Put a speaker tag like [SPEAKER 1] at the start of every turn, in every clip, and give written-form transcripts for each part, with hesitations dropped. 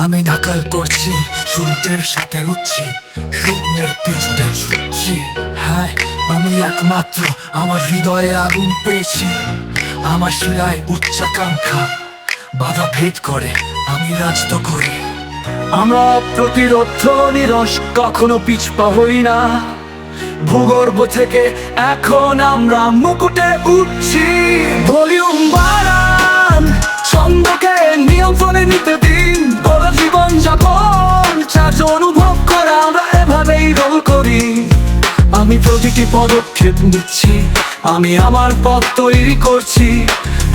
[SPEAKER 1] আমি ঢাকাল করছি, সূর্যের সাথে উঠছি, স্বপ্নের পিছনে ছুটছি। হ্যাঁ, আমি একমাত্র আমার হৃদয়ে আগুন পেয়েছি। আমার শিরায় উচ্চাকাঙ্ক্ষা বাধা ভেদ করে, আমি রাজত্ব করি। আমরা প্রতিরোধ নিরস, কখনো পিছপা হই না। ভূগর্ভ থেকে এখন আমরা মুকুটে উঠছি। ভলিউম বাড়ান, ছন্দকে নিয়ন্ত্রণে নিতে দিন। বড় জীবন যাপন চার্জ অনুভব করা, আমরা এভাবেই রোল করি। আমি প্রতিটি পদক্ষেপ নিচ্ছি, আমি আমার পথ তৈরি করছি।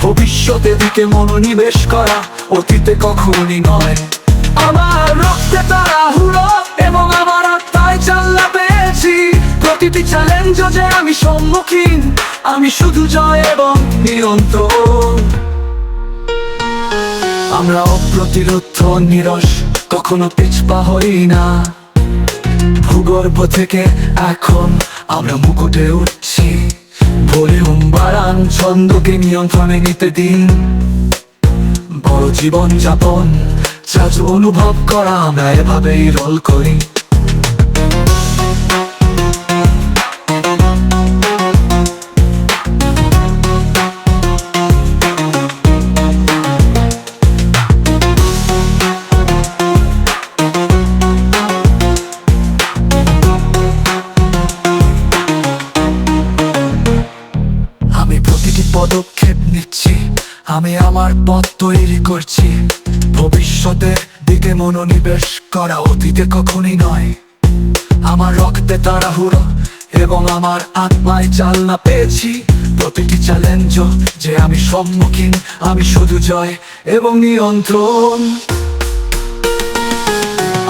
[SPEAKER 1] ভবিষ্যতের দিকে মনোনিবেশ করা, অতীতে কখনই নয়। আমার রক্তে তাড়াহুড়ো এবং আমার আত্মায় চাল্লা পেয়েছি। প্রতিটি চ্যালেঞ্জ যে আমি সম্মুখীন, আমি শুধু জয় এবং নিয়ন্ত্রণ। আমরা অপ্রতিরোধ নিরস, কখনো পিছপা হই না। ভূগর্ভ থেকে এখন আমরা মুকুটে উঠছি। ভলিউম বাড়ান, ছন্দকে নিয়ন্ত্রণে নিতে দিন। বড় জীবন যাপন চার্জ অনুভব করা, আমরা এভাবেই রোল করি। আমি প্রতিটি পদক্ষেপ নিচ্ছি, আমি আমার পথ তৈরি করছি। ভবিষ্যতের দিকে মনোনিবেশ করা, অতীতে কখনই নয়। আমার রক্তে তাড়াহুড়ো এবং আমার আত্মায় চালনা পেয়েছি। প্রতিটি চ্যালেঞ্জ যে আমি সম্মুখীন, আমি শুধু জয় এবং নিয়ন্ত্রণ।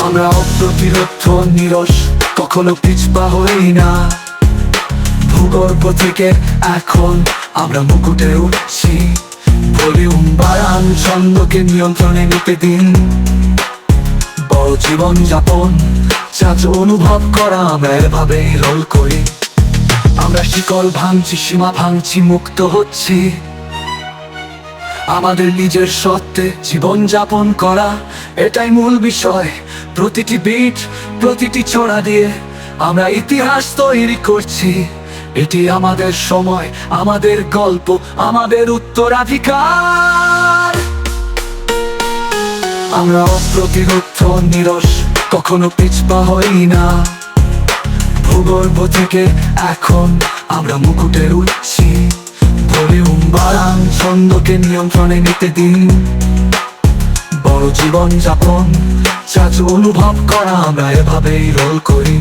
[SPEAKER 1] আমরা অপ্রতিরোধ নিরস, কখনো পিছপা হই না। ভূগর্ভ থেকে এখন আমরা মুকুটে উঠছি। ভলিউম বাড়ান, ছন্দকে নিয়ন্ত্রণে নিতে দিন। বড় জীবন যাপন চার্জ অনুভব করা, আমরা এভাবেই রোল করি। আমরা শিকল ভাঙছি, সীমা ভাঙছি, মুক্ত হচ্ছি। আমাদের নিজের সত্ত্বে জীবন যাপন করা, এটাই মূল বিষয়। প্রতিটি বিট, প্রতিটি ছড়া দিয়ে আমরা ইতিহাস তৈরি করছি। এটি আমাদের সময়, আমাদের গল্প, আমাদের উত্তরাধিকার। আমরা অপ্রতিরোধ নিরস, কখনো পিছপা হই না। ভূগর্ভ থেকে এখন আমরা মুকুটে উঠছি। ভলিউম বাড়ান, ছন্দকে নিয়ন্ত্রণে নিতে দিন। বড় জীবন যাপন চার্জ অনুভব করা, আমরা এভাবেই রোল করি।